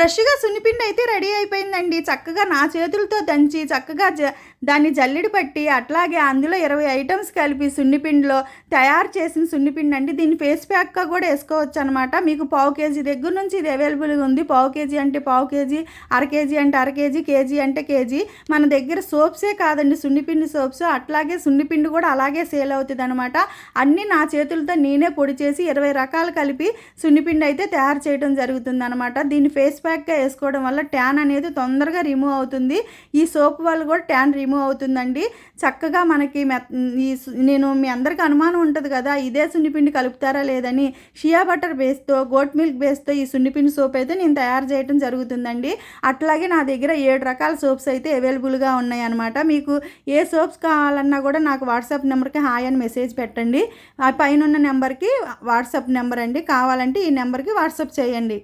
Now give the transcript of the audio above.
ఫ్రెష్‌గా సున్నిపిండి అయితే రెడీ అయిపోయిందండి. చక్కగా నా చేతులతో దంచి చక్కగా దాన్ని జల్లెడ పట్టి అట్లాగే అందులో 20 ఐటెమ్స్ కలిపి సున్నిపిండిలో తయారు చేసిన సున్నిపిండి అండి. దీన్ని ఫేస్ ప్యాక్‌గా కూడా ఏసుకోవచ్చనమాట. మీకు పావు కేజీ దగ్గర నుంచి ఇది అవైలబుల్‌గా ఉంది. పావు కేజీ అంటే పావు కేజీ, అర కేజీ అంటే అర కేజీ, కేజీ అంటే కేజీ. మన దగ్గర సోప్సే కాదండి, సున్నిపిండి సోప్స్ అట్లాగే సున్నిపిండి కూడా అలాగే సేల్ అవుతుందనమాట. అన్నీ నా చేతులతో నేనే పొడి చేసి 20 రకాలు కలిపి సున్నిపిండి అయితే తయారు చేయడం జరుగుతుందనమాట. దీన్ని ఫేస్ ప్యాక్‌గా వేసుకోవడం వల్ల ట్యాన్ అనేది తొందరగా రిమూవ్ అవుతుంది. ఈ సోప్ వల్ల కూడా ట్యాన్ రిమూవ్ అవుతుందండి. చక్కగా మనకి నేను మీ అందరికీ అనుమానం ఉంటుంది కదా, ఇదే సున్నిపిండి కలుపుతారా లేదని. షియా బటర్ బేస్తో, గోట్ మిల్క్ బేస్తో ఈ సున్నిపిండి సోప్ అయితే నేను తయారు చేయడం జరుగుతుందండి. అట్లాగే నా దగ్గర 7 రకాల సోప్స్ అయితే అవైలబుల్గా ఉన్నాయన్నమాట. మీకు ఏ సోప్స్ కావాలన్నా కూడా నాకు వాట్సాప్ నెంబర్కి హాయ్ అని మెసేజ్ పెట్టండి. ఆ పైన ఉన్న నెంబర్కి వాట్సాప్ నెంబర్ అండి. కావాలంటే ఈ నెంబర్కి వాట్సాప్ చేయండి.